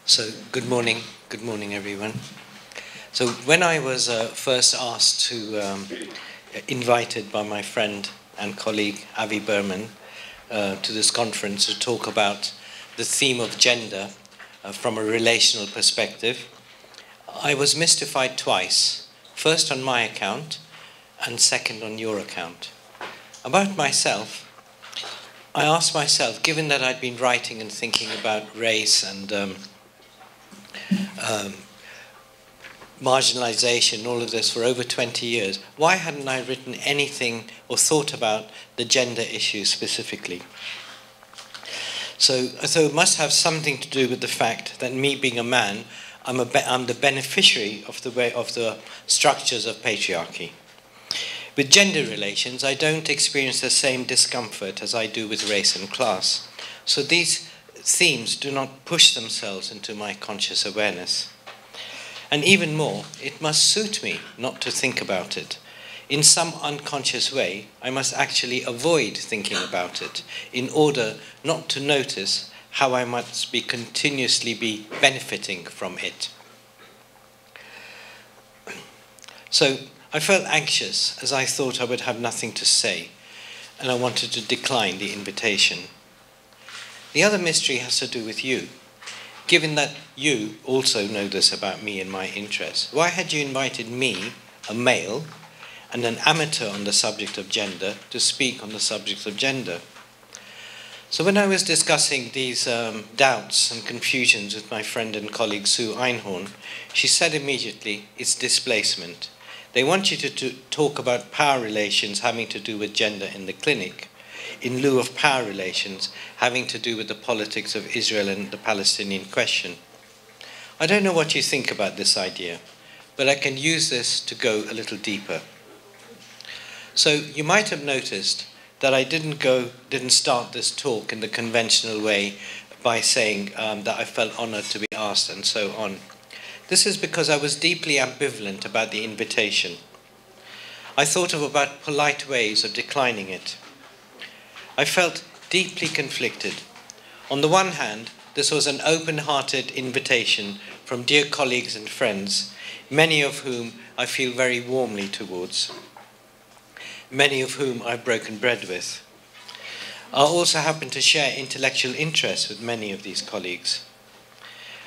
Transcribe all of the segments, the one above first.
So, good morning everyone. So, when I was first asked invited by my friend and colleague Avi Berman to this conference to talk about the theme of gender from a relational perspective, I was mystified twice. First on my account, and second on your account. About myself, I asked myself, given that I'd been writing and thinking about race and marginalization, all of this for over 20 years, why hadn't I written anything or thought about the gender issue specifically? So it must have something to do with the fact that me being a man, I'm the beneficiary of the structures of patriarchy. With gender relations, I don't experience the same discomfort as I do with race and class. So these themes do not push themselves into my conscious awareness. And even more, it must suit me not to think about it. In some unconscious way, I must actually avoid thinking about it in order not to notice how I must be continuously benefiting from it. So I felt anxious as I thought I would have nothing to say, and I wanted to decline the invitation. The other mystery has to do with you. Given that you also know this about me and my interests, why had you invited me, a male, and an amateur on the subject of gender, to speak on the subject of gender? So when I was discussing these doubts and confusions with my friend and colleague Sue Einhorn, she said immediately, it's displacement. They want you to talk about power relations having to do with gender in the clinic, in lieu of power relations having to do with the politics of Israel and the Palestinian question. I don't know what you think about this idea, but I can use this to go a little deeper. So you might have noticed that I didn't start this talk in the conventional way by saying that I felt honored to be asked and so on. This is because I was deeply ambivalent about the invitation. I thought of about polite ways of declining it. I felt deeply conflicted. On the one hand, this was an open-hearted invitation from dear colleagues and friends, many of whom I feel very warmly towards, many of whom I've broken bread with. I also happen to share intellectual interests with many of these colleagues.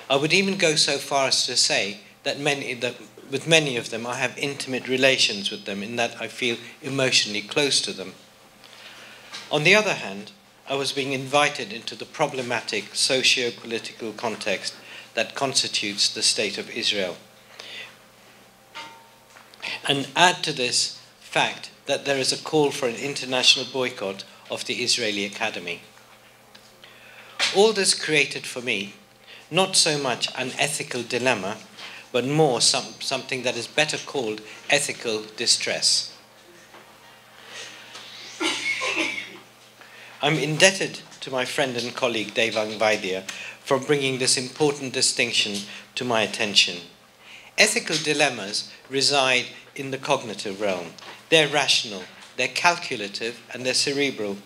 I would even go so far as to say that with many of them I have intimate relations with them in that I feel emotionally close to them. On the other hand, I was being invited into the problematic socio-political context that constitutes the state of Israel. And add to this fact that there is a call for an international boycott of the Israeli Academy. All this created for me not so much an ethical dilemma, but more something that is better called ethical distress. I'm indebted to my friend and colleague Devang Vaidya for bringing this important distinction to my attention. Ethical dilemmas reside in the cognitive realm. They're rational, they're calculative, and they're cerebral.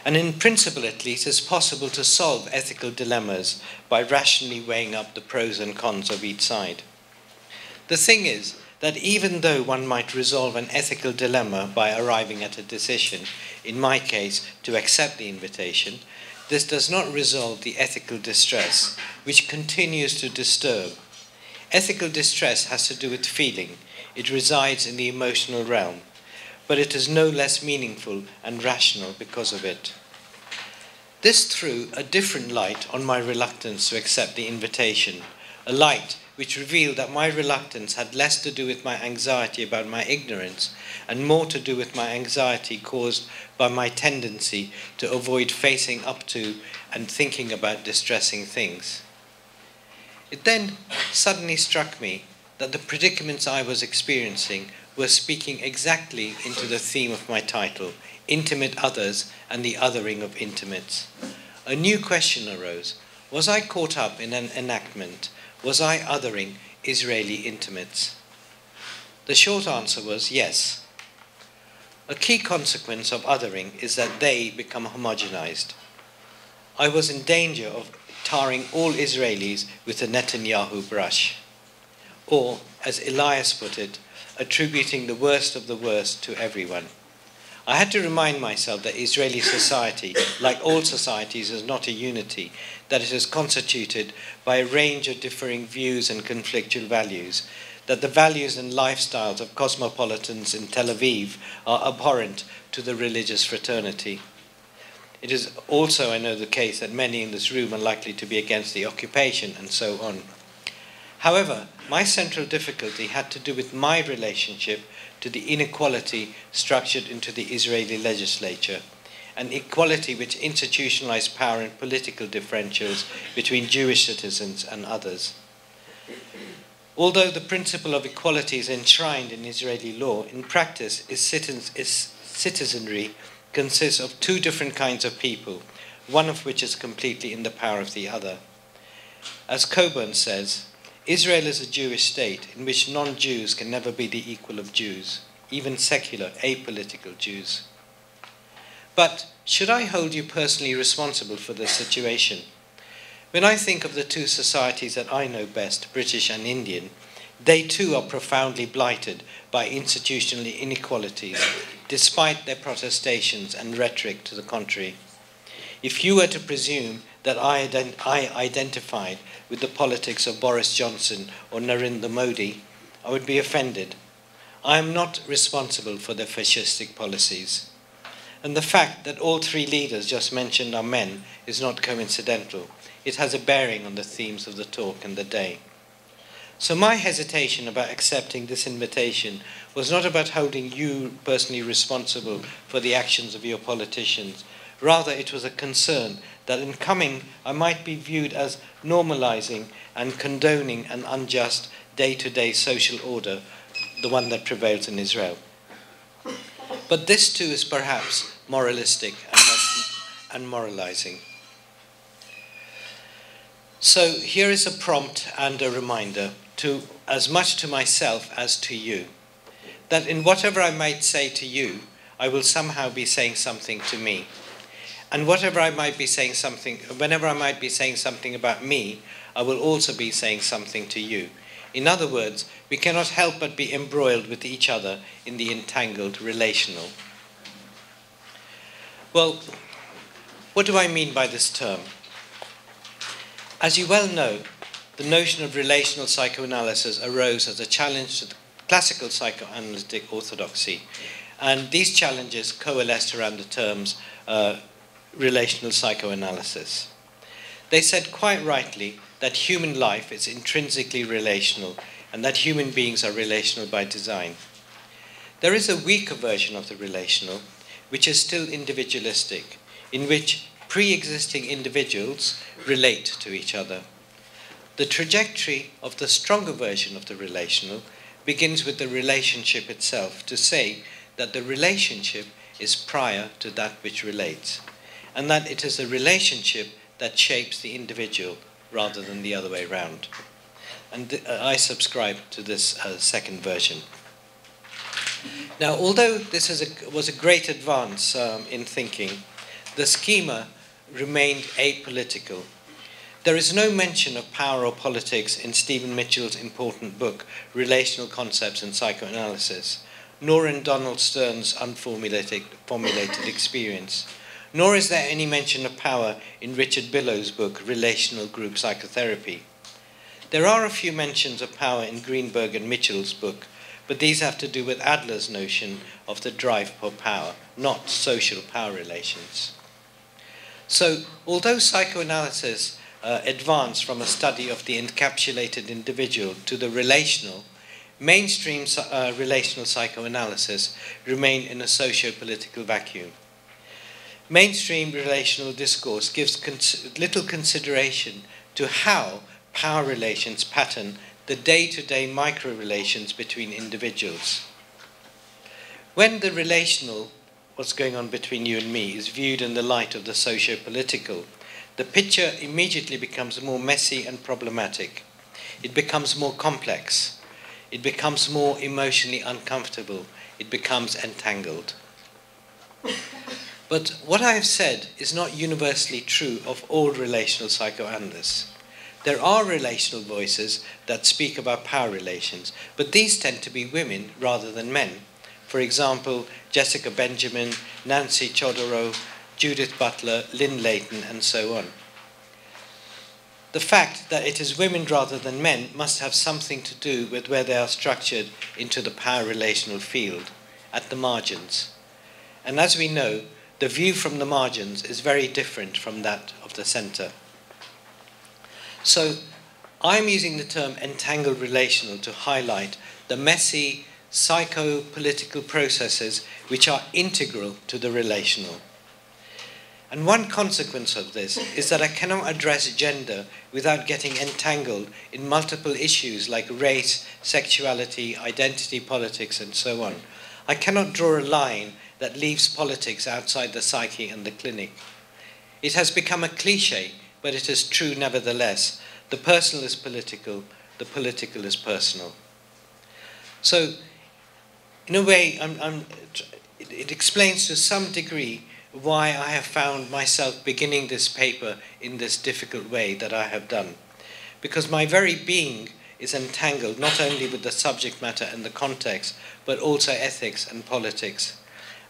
And in principle, at least, it's possible to solve ethical dilemmas by rationally weighing up the pros and cons of each side. The thing is that even though one might resolve an ethical dilemma by arriving at a decision, in my case, to accept the invitation, this does not resolve the ethical distress, which continues to disturb. Ethical distress has to do with feeling. It resides in the emotional realm, but it is no less meaningful and rational because of it. This threw a different light on my reluctance to accept the invitation, a light which revealed that my reluctance had less to do with my anxiety about my ignorance and more to do with my anxiety caused by my tendency to avoid facing up to and thinking about distressing things. It then suddenly struck me that the predicaments I was experiencing were speaking exactly into the theme of my title, Intimate Others and the Othering of Intimates. A new question arose. Was I caught up in an enactment? Was I othering Israeli intimates? The short answer was yes. A key consequence of othering is that they become homogenized. I was in danger of tarring all Israelis with a Netanyahu brush. Or, as Elias put it, attributing the worst of the worst to everyone. I had to remind myself that Israeli society, like all societies, is not a unity, that it is constituted by a range of differing views and conflictual values, that the values and lifestyles of cosmopolitans in Tel Aviv are abhorrent to the religious fraternity. It is also, I know, the case that many in this room are likely to be against the occupation and so on. However, my central difficulty had to do with my relationship to the inequality structured into the Israeli legislature, an equality which institutionalized power and political differentials between Jewish citizens and others. Although the principle of equality is enshrined in Israeli law, in practice, citizenry consists of two different kinds of people, one of which is completely in the power of the other. As Coburn says, Israel is a Jewish state in which non-Jews can never be the equal of Jews, even secular, apolitical Jews. But should I hold you personally responsible for this situation? When I think of the two societies that I know best, British and Indian, they too are profoundly blighted by institutional inequalities, despite their protestations and rhetoric to the contrary. If you were to presume that I identified with the politics of Boris Johnson or Narendra Modi, I would be offended. I am not responsible for their fascistic policies. And the fact that all three leaders just mentioned are men is not coincidental. It has a bearing on the themes of the talk and the day. So my hesitation about accepting this invitation was not about holding you personally responsible for the actions of your politicians. Rather, it was a concern that in coming I might be viewed as normalizing and condoning an unjust day-to-day social order, the one that prevails in Israel. But this too is perhaps moralistic and moralizing. So here is a prompt and a reminder, to as much to myself as to you, that in whatever I might say to you, I will somehow be saying something to me. And whenever I might be saying something about me, I will also be saying something to you. In other words, we cannot help but be embroiled with each other in the entangled relational. Well, what do I mean by this term? As you well know, the notion of relational psychoanalysis arose as a challenge to the classical psychoanalytic orthodoxy, and these challenges coalesced around the terms relational psychoanalysis. They said quite rightly that human life is intrinsically relational and that human beings are relational by design. There is a weaker version of the relational, which is still individualistic, in which pre-existing individuals relate to each other. The trajectory of the stronger version of the relational begins with the relationship itself, to say that the relationship is prior to that which relates, and that it is a relationship that shapes the individual rather than the other way around. And I subscribe to this second version. Now, although this was a great advance in thinking, the schema remained apolitical. There is no mention of power or politics in Stephen Mitchell's important book, Relational Concepts in Psychoanalysis, nor in Donald Stern's unformulated experience. Nor is there any mention of power in Richard Billow's book, Relational Group Psychotherapy. There are a few mentions of power in Greenberg and Mitchell's book, but these have to do with Adler's notion of the drive for power, not social power relations. So, although psychoanalysis advanced from a study of the encapsulated individual to the relational, mainstream relational psychoanalysis remained in a socio-political vacuum. Mainstream relational discourse gives little consideration to how power relations pattern the day-to-day micro-relations between individuals. When the relational, what's going on between you and me, is viewed in the light of the socio-political, the picture immediately becomes more messy and problematic. It becomes more complex. It becomes more emotionally uncomfortable. It becomes entangled. But what I have said is not universally true of all relational psychoanalysts. There are relational voices that speak about power relations, but these tend to be women rather than men. For example, Jessica Benjamin, Nancy Chodorow, Judith Butler, Lynn Layton, and so on. The fact that it is women rather than men must have something to do with where they are structured into the power relational field, at the margins. And as we know, the view from the margins is very different from that of the center. So I'm using the term entangled relational to highlight the messy psycho-political processes which are integral to the relational. And one consequence of this is that I cannot address gender without getting entangled in multiple issues like race, sexuality, identity politics, and so on. I cannot draw a line that leaves politics outside the psyche and the clinic. It has become a cliche, but it is true nevertheless. The personal is political, the political is personal. So, in a way, it explains to some degree why I have found myself beginning this paper in this difficult way that I have done. Because my very being is entangled not only with the subject matter and the context, but also ethics and politics.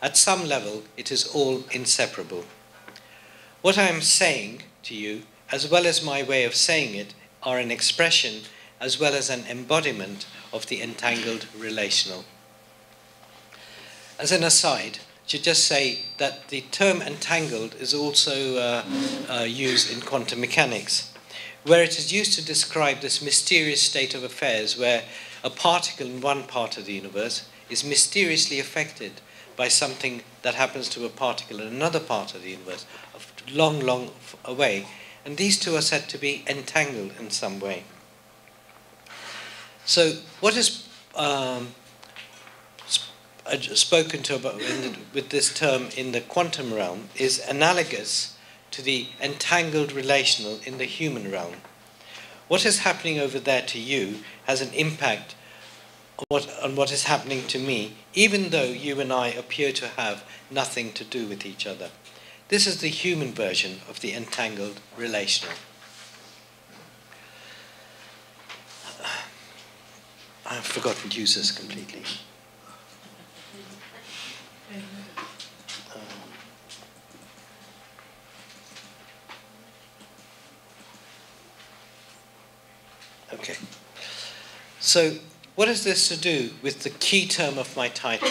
At some level, it is all inseparable. What I am saying to you, as well as my way of saying it, are an expression as well as an embodiment of the entangled relational. As an aside, I should just say that the term entangled is also used in quantum mechanics, where it is used to describe this mysterious state of affairs where a particle in one part of the universe is mysteriously affected by something that happens to a particle in another part of the universe, long, long away. And these two are said to be entangled in some way. So what is spoken to about with this term in the quantum realm is analogous to the entangled relational in the human realm. What is happening over there to you has an impact on what is happening to me, even though you and I appear to have nothing to do with each other. This is the human version of the entangled relational. I've forgotten to use this completely. Okay. So, what has this to do with the key term of my title,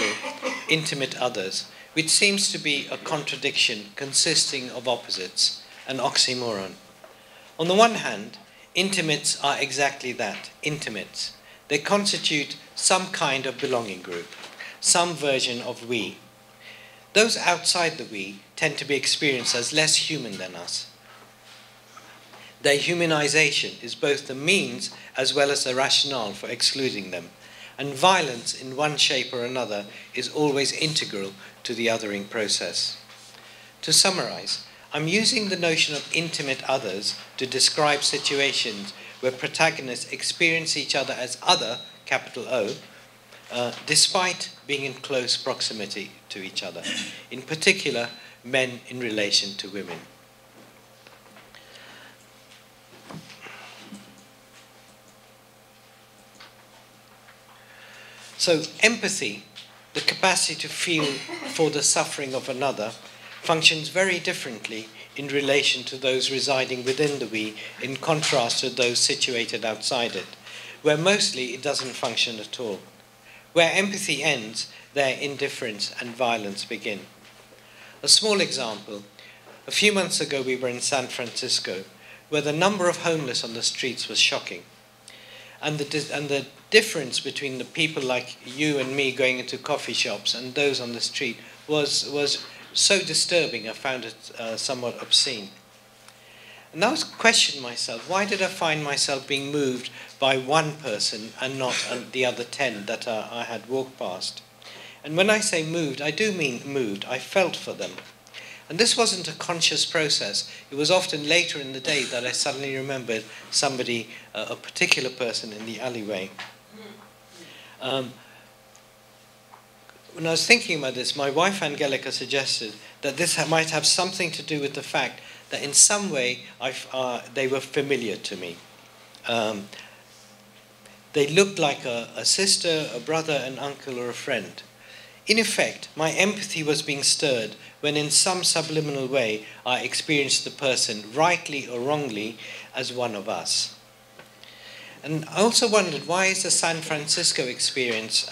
Intimate Others, which seems to be a contradiction consisting of opposites, an oxymoron? On the one hand, intimates are exactly that, intimates. They constitute some kind of belonging group, some version of we. Those outside the we tend to be experienced as less human than us. Their humanization is both the means as well as the rationale for excluding them, and violence in one shape or another is always integral to the othering process. To summarize, I'm using the notion of intimate others to describe situations where protagonists experience each other as other, capital O, despite being in close proximity to each other, in particular, men in relation to women. So empathy, the capacity to feel for the suffering of another, functions very differently in relation to those residing within the we, in contrast to those situated outside it, where mostly it doesn't function at all. Where empathy ends, there indifference and violence begin. A small example. A few months ago we were in San Francisco, where the number of homeless on the streets was shocking. And the difference between the people like you and me going into coffee shops and those on the street was so disturbing I found it somewhat obscene. And I was questioning myself, why did I find myself being moved by one person and not the other 10 that I had walked past? And when I say moved, I do mean moved. I felt for them. And this wasn't a conscious process. It was often later in the day that I suddenly remembered somebody, a particular person in the alleyway. when I was thinking about this, my wife Angelica suggested that this might have something to do with the fact that in some way they were familiar to me. They looked like a sister, a brother, an uncle, or a friend. In effect, my empathy was being stirred when in some subliminal way I experienced the person, rightly or wrongly, as one of us. And I also wondered, why is the San Francisco experience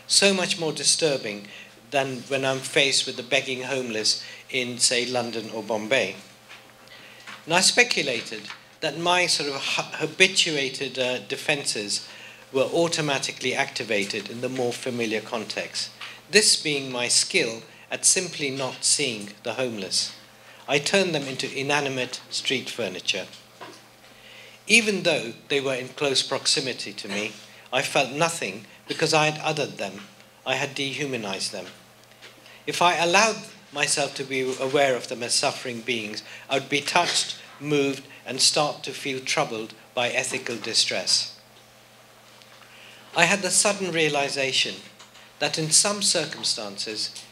so much more disturbing than when I'm faced with the begging homeless in, say, London or Bombay? And I speculated that my sort of habituated defenses were automatically activated in the more familiar context. This being my skill at simply not seeing the homeless. I turned them into inanimate street furniture. Even though they were in close proximity to me, I felt nothing because I had othered them. I had dehumanized them. If I allowed myself to be aware of them as suffering beings, I would be touched, moved, and start to feel troubled by ethical distress. I had the sudden realization that in some circumstances,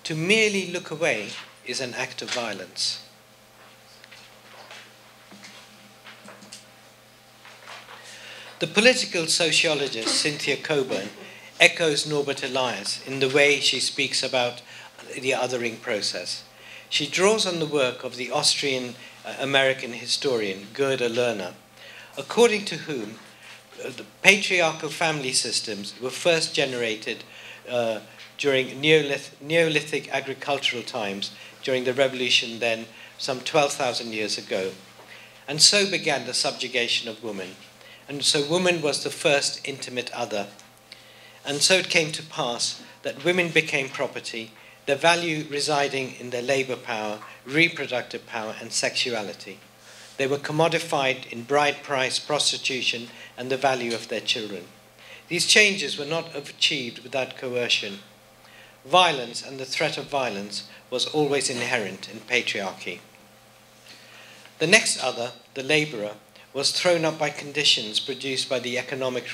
to merely look away is an act of violence. The political sociologist Cynthia Coburn echoes Norbert Elias in the way she speaks about the othering process. She draws on the work of the Austrian-American historian Gerda Lerner, according to whom the patriarchal family systems were first generated during Neolithic agricultural times, during the revolution then, some 12,000 years ago. And so began the subjugation of woman. And so woman was the first intimate other. And so it came to pass that women became property, their value residing in their labor power, reproductive power, and sexuality. They were commodified in bride price, prostitution, and the value of their children. These changes were not achieved without coercion. Violence and the threat of violence was always inherent in patriarchy. The next other, the laborer, was thrown up by conditions produced by the economic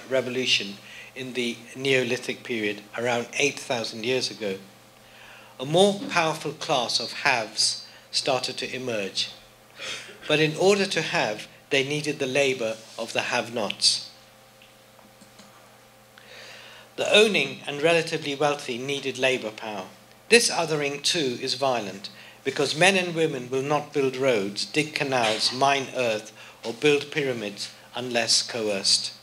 revolution in the Neolithic period around 8,000 years ago. A more powerful class of haves started to emerge. But in order to have, they needed the labor of the have-nots. The owning and relatively wealthy needed labor power. This othering too is violent, because men and women will not build roads, dig canals, mine earth, or build pyramids unless coerced.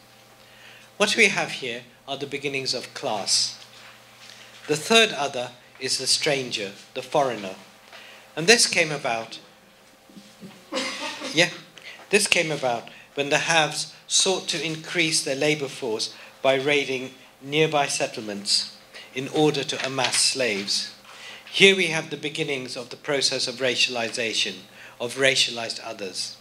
What we have here are the beginnings of class. The third other is the stranger, the foreigner. And this came about when the haves sought to increase their labor force by raiding nearby settlements in order to amass slaves. Here we have the beginnings of the process of racialization, of racialized others.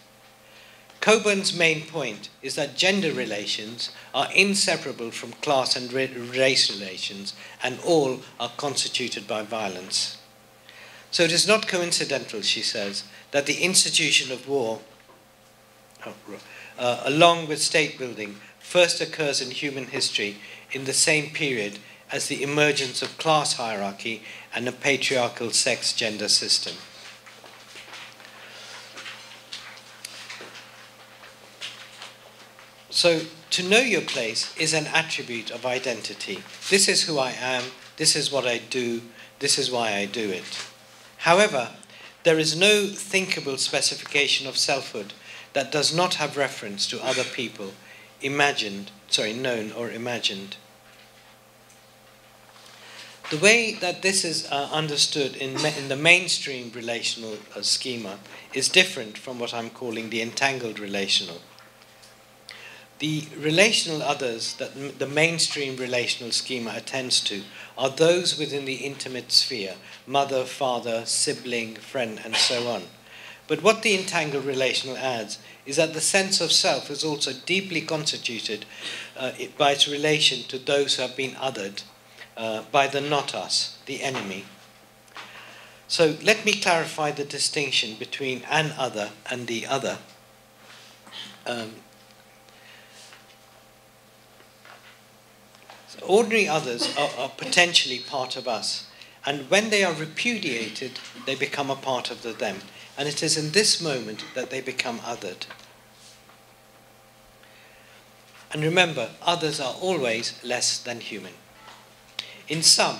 Coburn's main point is that gender relations are inseparable from class and race relations, and all are constituted by violence. So it is not coincidental, she says, that the institution of war, along with state building, first occurs in human history in the same period as the emergence of class hierarchy and a patriarchal sex-gender system. So, to know your place is an attribute of identity. This is who I am, this is what I do, this is why I do it. However, there is no thinkable specification of selfhood that does not have reference to other people, known or imagined. The way that this is understood in the mainstream relational schema is different from what I'm calling the entangled relational. The relational others that the mainstream relational schema attends to are those within the intimate sphere, mother, father, sibling, friend, and so on. But what the entangled relational adds is that the sense of self is also deeply constituted by its relation to those who have been othered by the not us, the enemy. So let me clarify the distinction between an other and the other. Ordinary others are potentially part of us, and when they are repudiated, they become a part of the them. And it is in this moment that they become othered. And remember, others are always less than human. In sum,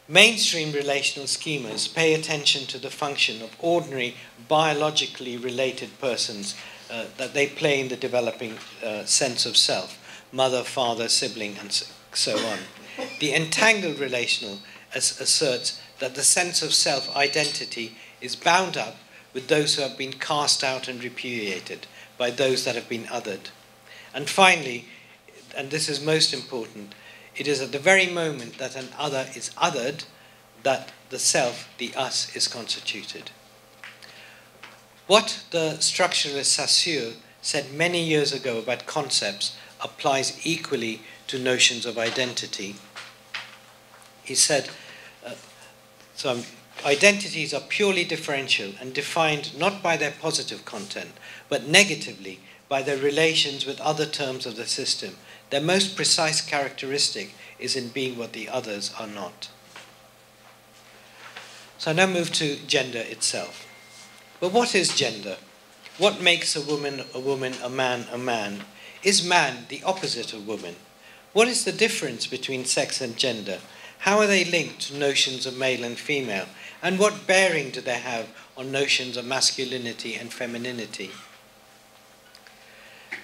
mainstream relational schemas pay attention to the function of ordinary biologically related persons that they play in the developing sense of self, mother, father, sibling, and so on. The entangled relational asserts that the sense of self-identity is bound up with those who have been cast out and repudiated by those that have been othered. And finally, and this is most important, it is at the very moment that an other is othered that the self, the us, is constituted. What the structuralist Saussure said many years ago about concepts applies equally to notions of identity. He said, identities are purely differential and defined not by their positive content, but negatively by their relations with other terms of the system. Their most precise characteristic is in being what the others are not. So I now move to gender itself. But what is gender? What makes a woman, a man, a man? Is man the opposite of woman? What is the difference between sex and gender? How are they linked to notions of male and female? And what bearing do they have on notions of masculinity and femininity?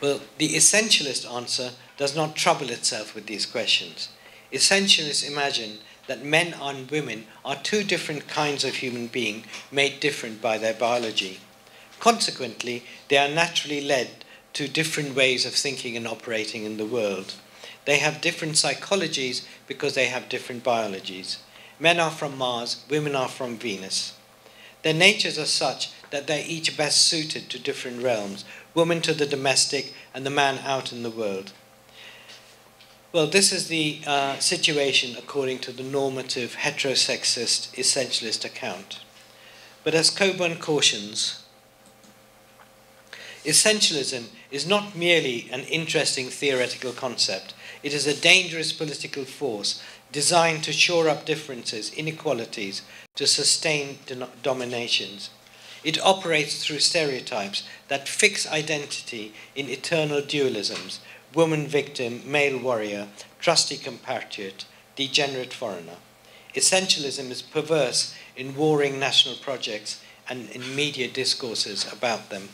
Well, the essentialist answer does not trouble itself with these questions. Essentialists imagine that men and women are two different kinds of human being made different by their biology. Consequently, they are naturally led to different ways of thinking and operating in the world. They have different psychologies because they have different biologies. Men are from Mars, women are from Venus. Their natures are such that they're each best suited to different realms, woman to the domestic and the man out in the world. Well, this is the situation according to the normative heterosexist essentialist account. But as Coburn cautions, essentialism is not merely an interesting theoretical concept. It is a dangerous political force designed to shore up differences, inequalities, to sustain dominations. It operates through stereotypes that fix identity in eternal dualisms: woman victim, male warrior, trusty compatriot, degenerate foreigner. Essentialism is perverse in warring national projects and in media discourses about them.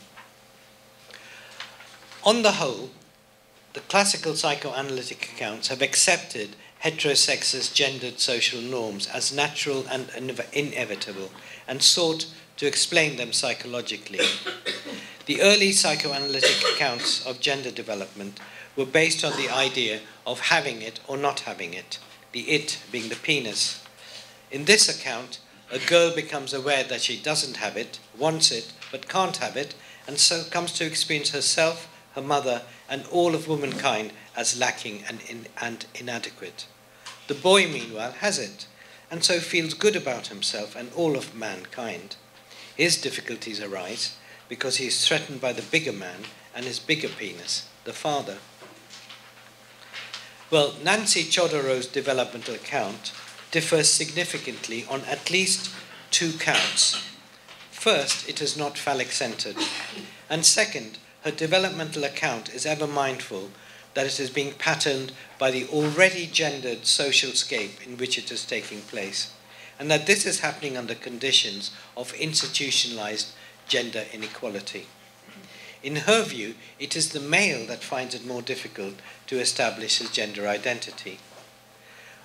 On the whole, the classical psychoanalytic accounts have accepted heterosexist gendered social norms as natural and inevitable and sought to explain them psychologically. The early psychoanalytic accounts of gender development were based on the idea of having it or not having it, the it being the penis. In this account, a girl becomes aware that she doesn't have it, wants it, but can't have it, and so comes to experience herself, her mother, and all of womankind as lacking and inadequate. The boy, meanwhile, has it, and so feels good about himself and all of mankind. His difficulties arise because he is threatened by the bigger man and his bigger penis, the father. Well, Nancy Chodoro's developmental account differs significantly on at least two counts. First, it is not phallic-centered, and second, her developmental account is ever mindful that it is being patterned by the already gendered social scape in which it is taking place, and that this is happening under conditions of institutionalized gender inequality. In her view, it is the male that finds it more difficult to establish his gender identity.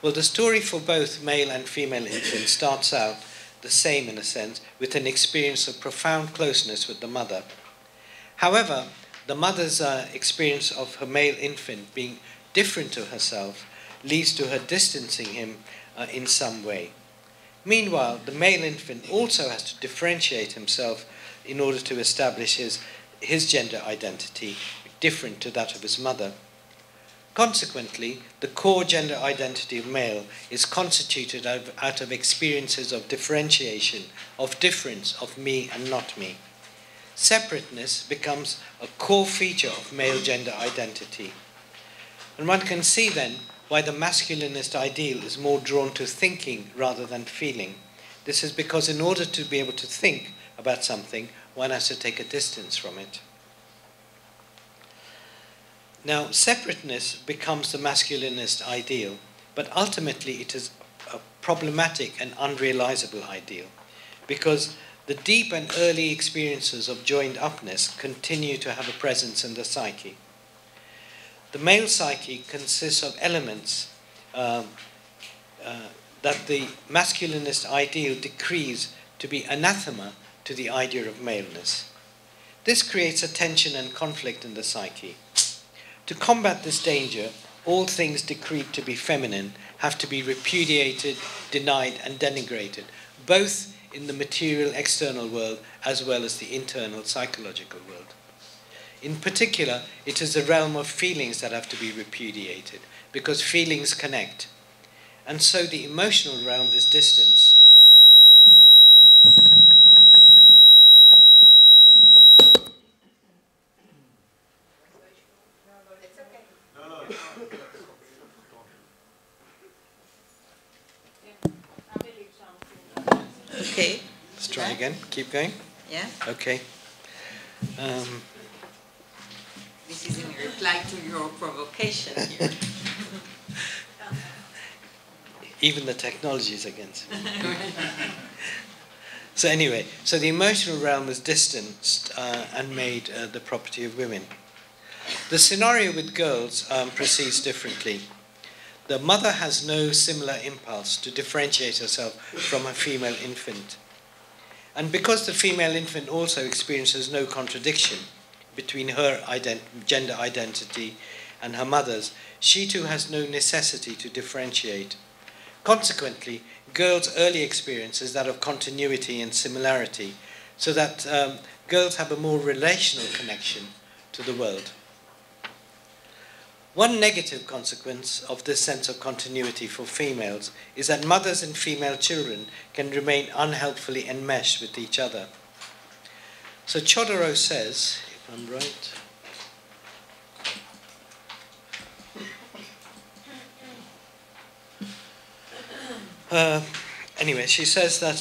Well, the story for both male and female infants starts out the same in a sense, with an experience of profound closeness with the mother. However, the mother's experience of her male infant being different to herself leads to her distancing him in some way. Meanwhile, the male infant also has to differentiate himself in order to establish his gender identity different to that of his mother. Consequently, the core gender identity of male is constituted out of experiences of differentiation, of difference, of me and not me. Separateness becomes a core feature of male gender identity. And one can see then why the masculinist ideal is more drawn to thinking rather than feeling. This is because in order to be able to think about something, one has to take a distance from it. Now, separateness becomes the masculinist ideal, but ultimately it is a problematic and unrealizable ideal, because the deep and early experiences of joined upness continue to have a presence in the psyche. The male psyche consists of elements that the masculinist ideal decrees to be anathema to the idea of maleness. This creates a tension and conflict in the psyche. To combat this danger, all things decreed to be feminine have to be repudiated, denied, and denigrated, both in the material external world as well as the internal psychological world. In particular, it is the realm of feelings that have to be repudiated, because feelings connect. And so the emotional realm is distance. Okay. Let's try again. Keep going. Yeah. Okay. This is in reply to your provocation here. Even the technology is against me. So anyway, so the emotional realm is distanced and made the property of women. The scenario with girls proceeds differently. The mother has no similar impulse to differentiate herself from a female infant. And because the female infant also experiences no contradiction between her gender identity and her mother's, she too has no necessity to differentiate. Consequently, girls' early experience is that of continuity and similarity, so that girls have a more relational connection to the world. One negative consequence of this sense of continuity for females is that mothers and female children can remain unhelpfully enmeshed with each other. So Chodorow says, if I'm right, anyway, she says that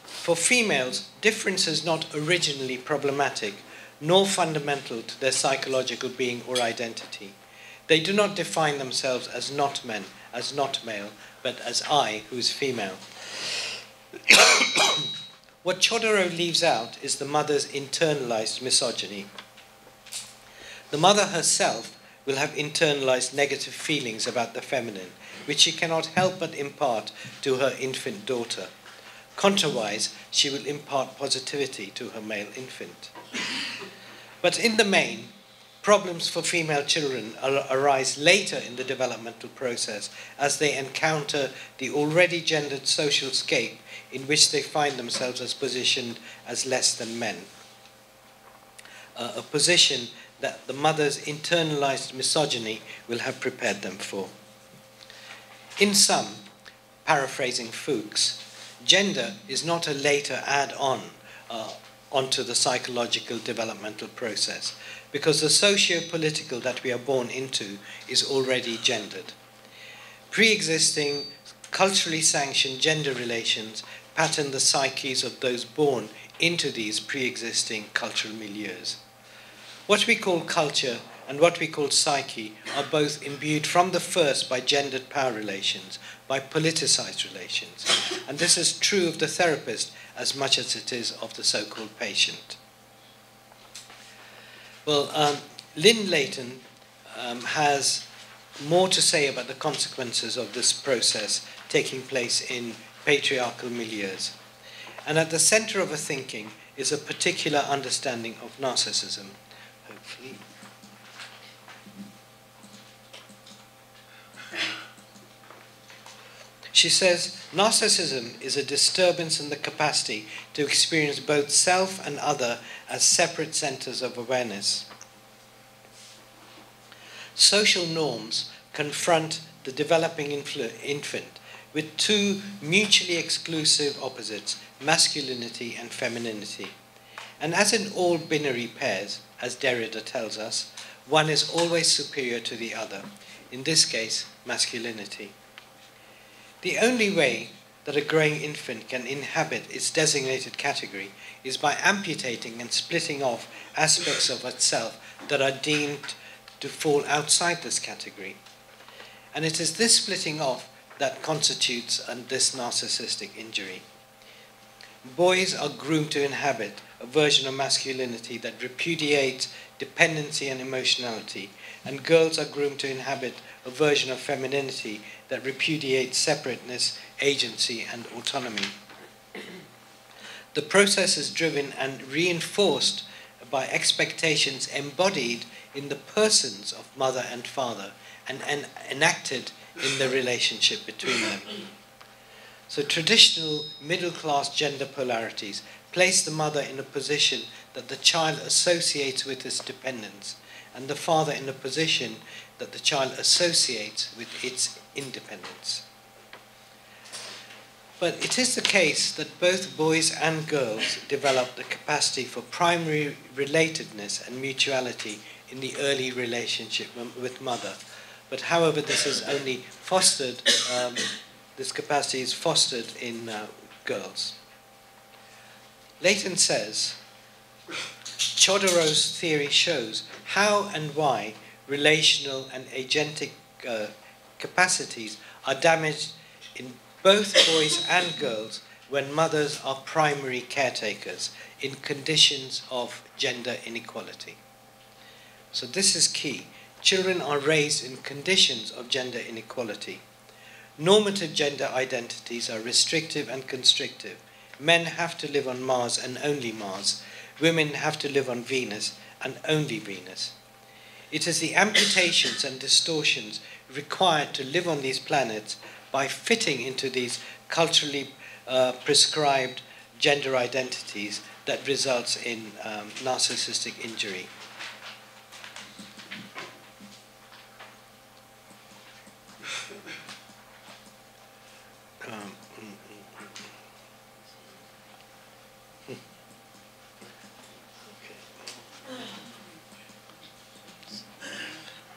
for females, difference is not originally problematic, nor fundamental to their psychological being or identity. They do not define themselves as not men, as not male, but as I, who is female. What Chodorow leaves out is the mother's internalized misogyny. The mother herself will have internalized negative feelings about the feminine, which she cannot help but impart to her infant daughter. Contrawise, she will impart positivity to her male infant. But in the main, problems for female children arise later in the developmental process as they encounter the already gendered social scape in which they find themselves as positioned as less than men. A position that the mother's internalized misogyny will have prepared them for. In sum, paraphrasing Fuchs, gender is not a later add-on onto the psychological developmental process, because the socio-political that we are born into is already gendered. Pre-existing, culturally sanctioned gender relations pattern the psyches of those born into these pre-existing cultural milieus. What we call culture and what we call psyche are both imbued from the first by gendered power relations, by politicized relations. And this is true of the therapist as much as it is of the so-called patient. Well, Lynn Layton has more to say about the consequences of this process taking place in patriarchal milieus. And at the center of her thinking is a particular understanding of narcissism, hopefully. She says, narcissism is a disturbance in the capacity to experience both self and other as separate centers of awareness. Social norms confront the developing infant with two mutually exclusive opposites, masculinity and femininity. And as in all binary pairs, as Derrida tells us, One is always superior to the other, in this case, masculinity. The only way that a growing infant can inhabit its designated category is by amputating and splitting off aspects of itself that are deemed to fall outside this category. And it is this splitting off that constitutes this narcissistic injury. Boys are groomed to inhabit a version of masculinity that repudiates dependency and emotionality, and girls are groomed to inhabit a version of femininity that repudiates separateness, agency, and autonomy. The process is driven and reinforced by expectations embodied in the persons of mother and father and enacted in the relationship between them. So traditional middle-class gender polarities place the mother in a position that the child associates with its dependence, and the father in a position that the child associates with its independence. But it is the case that both boys and girls develop the capacity for primary relatedness and mutuality in the early relationship with mother. But however, this is only fostered, this capacity is fostered in girls. Leighton says, Chodorow's theory shows how and why relational and agentic capacities are damaged in both boys and girls when mothers are primary caretakers in conditions of gender inequality. So this is key. Children are raised in conditions of gender inequality. Normative gender identities are restrictive and constrictive. Men have to live on Mars and only Mars. Women have to live on Venus and only Venus. It is the amputations and distortions required to live on these planets by fitting into these culturally prescribed gender identities that results in narcissistic injury.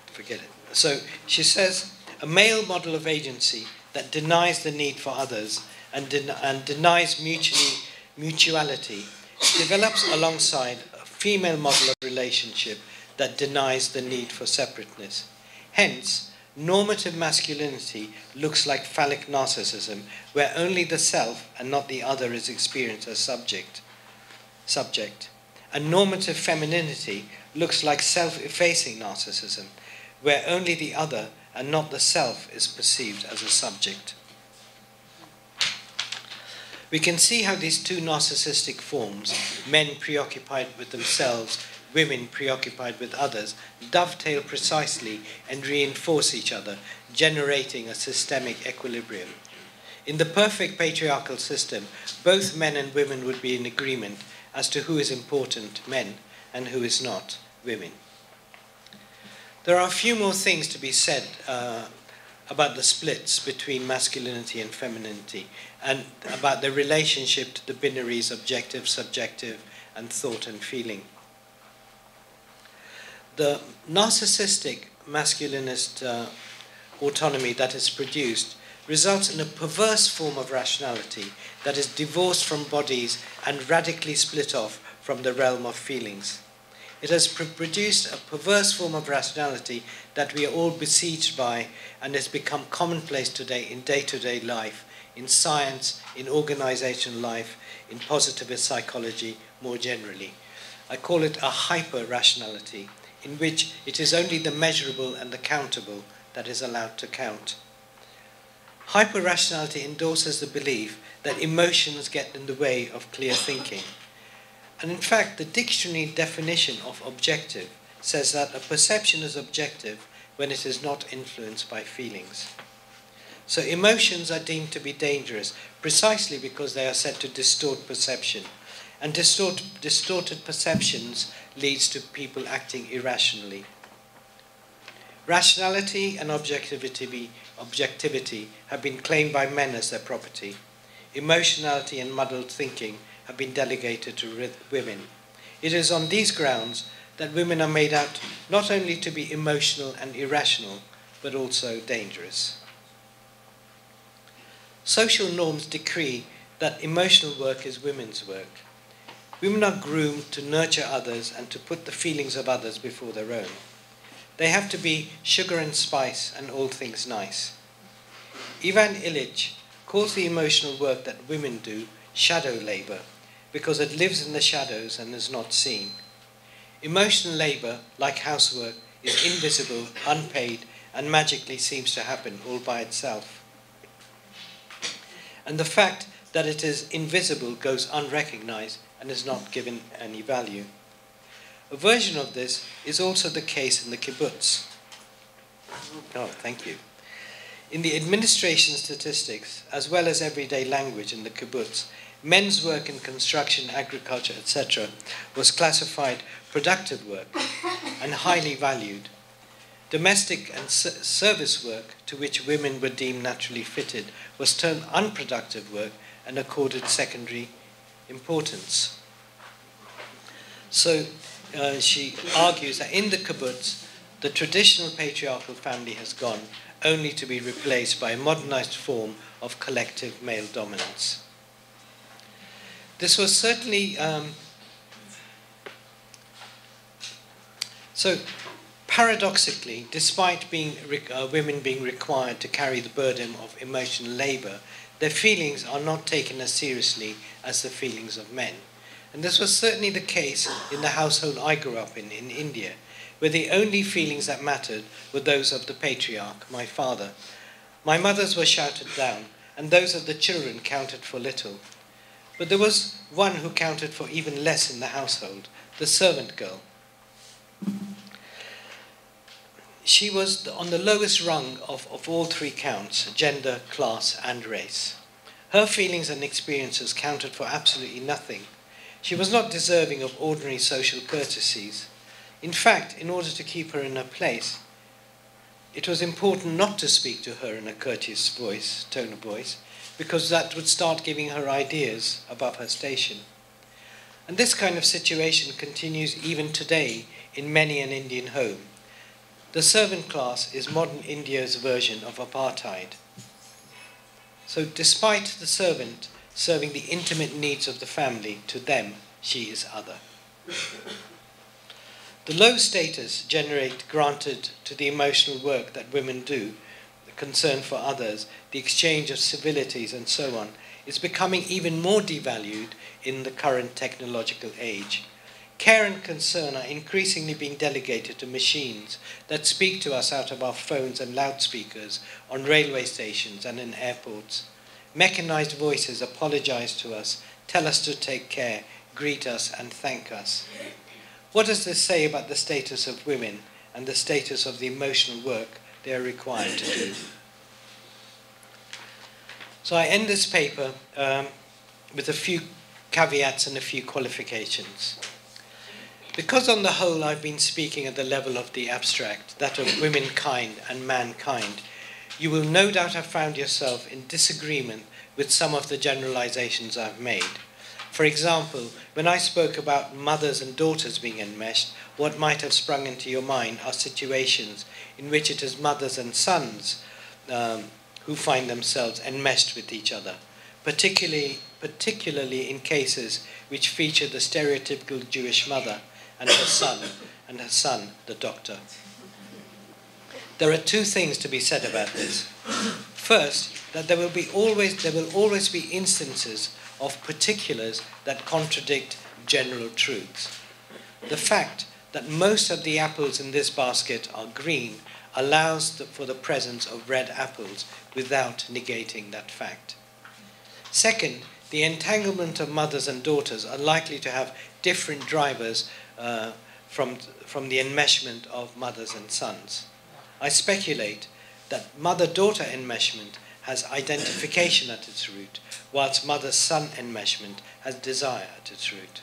Forget it. So she says, a male model of agency that denies the need for others and denies mutuality develops alongside a female model of relationship that denies the need for separateness. Hence, normative masculinity looks like phallic narcissism, where only the self and not the other is experienced as subject. And normative femininity looks like self-effacing narcissism, where only the other and not the self is perceived as a subject. We can see how these two narcissistic forms, men preoccupied with themselves, women preoccupied with others, dovetail precisely and reinforce each other, generating a systemic equilibrium. In the perfect patriarchal system, both men and women would be in agreement as to who is important, men, and who is not, women. There are a few more things to be said about the splits between masculinity and femininity, and about the relationship to the binaries objective, subjective, and thought and feeling. The narcissistic masculinist autonomy that is produced results in a perverse form of rationality that is divorced from bodies and radically split off from the realm of feelings. It has produced a perverse form of rationality that we are all besieged by and has become commonplace today in day-to-day life, in science, in organizational life, in positivist psychology more generally. I call it a hyper-rationality, in which it is only the measurable and the countable that is allowed to count. Hyper-rationality endorses the belief that emotions get in the way of clear thinking. And in fact, the dictionary definition of objective says that a perception is objective when it is not influenced by feelings. So emotions are deemed to be dangerous precisely because they are said to distort perception. And distorted perceptions leads to people acting irrationally. Rationality and objectivity have been claimed by men as their property. Emotionality and muddled thinking have been delegated to women. It is on these grounds that women are made out not only to be emotional and irrational, but also dangerous. Social norms decree that emotional work is women's work. Women are groomed to nurture others and to put the feelings of others before their own. They have to be sugar and spice and all things nice. Ivan Illich calls the emotional work that women do shadow labor because it lives in the shadows and is not seen. Emotional labor, like housework, is invisible, unpaid, and magically seems to happen all by itself. And the fact that it is invisible goes unrecognized and is not given any value. A version of this is also the case in the kibbutz. Oh, thank you. In the administration statistics, as well as everyday language in the kibbutz, men's work in construction, agriculture, etc., was classified productive work and highly valued. Domestic and service work, to which women were deemed naturally fitted, was termed unproductive work and accorded secondary importance. So she argues that in the kibbutz, the traditional patriarchal family has gone, only to be replaced by a modernized form of collective male dominance. This was certainly so. Paradoxically, despite women being required to carry the burden of emotional labor, their feelings are not taken as seriously as the feelings of men. And this was certainly the case in the household I grew up in India, where the only feelings that mattered were those of the patriarch, my father. My mother's were shouted down, and those of the children counted for little. But there was one who counted for even less in the household, the servant girl. She was on the lowest rung of all three counts, gender, class, and race. Her feelings and experiences counted for absolutely nothing. She was not deserving of ordinary social courtesies. In fact, in order to keep her in her place, it was important not to speak to her in a courteous voice, tone of voice, because that would start giving her ideas above her station. And this kind of situation continues even today in many an Indian home. The servant class is modern India's version of apartheid. So despite the servant serving the intimate needs of the family, to them, she is other. The low status granted to the emotional work that women do, the concern for others, the exchange of civilities and so on, is becoming even more devalued in the current technological age. Care and concern are increasingly being delegated to machines that speak to us out of our phones and loudspeakers on railway stations and in airports. Mechanized voices apologize to us, tell us to take care, greet us, and thank us. What does this say about the status of women and the status of the emotional work they are required to do? So I end this paper with a few caveats and a few qualifications. Because on the whole I've been speaking at the level of the abstract, that of womankind and mankind, you will no doubt have found yourself in disagreement with some of the generalizations I've made. For example, when I spoke about mothers and daughters being enmeshed, what might have sprung into your mind are situations in which it is mothers and sons who find themselves enmeshed with each other, particularly in cases which feature the stereotypical Jewish mother and her son, the doctor. There are two things to be said about this. First, that there will always be instances of particulars that contradict general truths. The fact that most of the apples in this basket are green allows for the presence of red apples without negating that fact. Second, the entanglement of mothers and daughters are likely to have different drivers from the enmeshment of mothers and sons. I speculate that mother-daughter enmeshment has identification at its root, whilst mother-son enmeshment has desire at its root.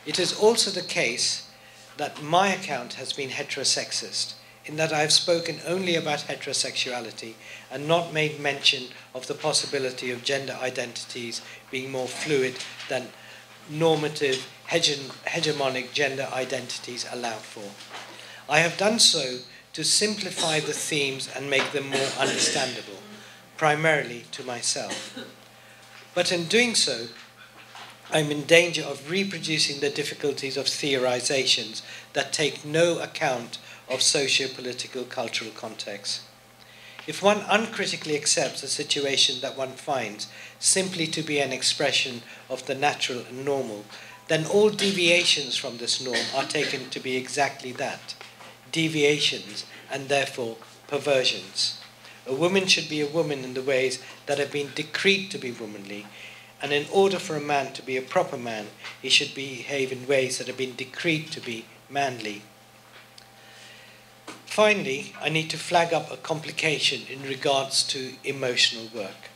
It is also the case that my account has been heterosexist, in that I have spoken only about heterosexuality and not made mention of the possibility of gender identities being more fluid than normative, hegemonic gender identities allow for. I have done so to simplify the themes and make them more understandable, primarily to myself. But in doing so, I'm in danger of reproducing the difficulties of theorizations that take no account of socio-political cultural context. If one uncritically accepts a situation that one finds simply to be an expression of the natural and normal, then all deviations from this norm are taken to be exactly that, deviations and therefore perversions. A woman should be a woman in the ways that have been decreed to be womanly, and in order for a man to be a proper man, he should behave in ways that have been decreed to be manly. Finally, I need to flag up a complication in regards to emotional work.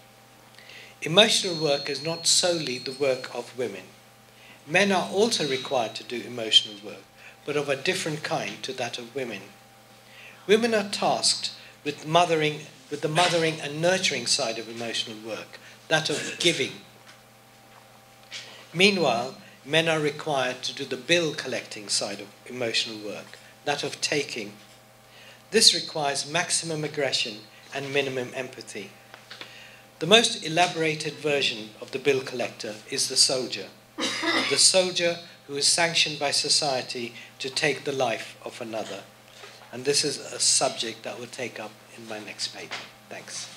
Emotional work is not solely the work of women. Men are also required to do emotional work, but of a different kind to that of women. Women are tasked with the mothering and nurturing side of emotional work, that of giving. Meanwhile, men are required to do the bill collecting side of emotional work, that of taking. This requires maximum aggression and minimum empathy. The most elaborated version of the bill collector is the soldier who is sanctioned by society to take the life of another. And this is a subject that we'll take up in my next paper. Thanks.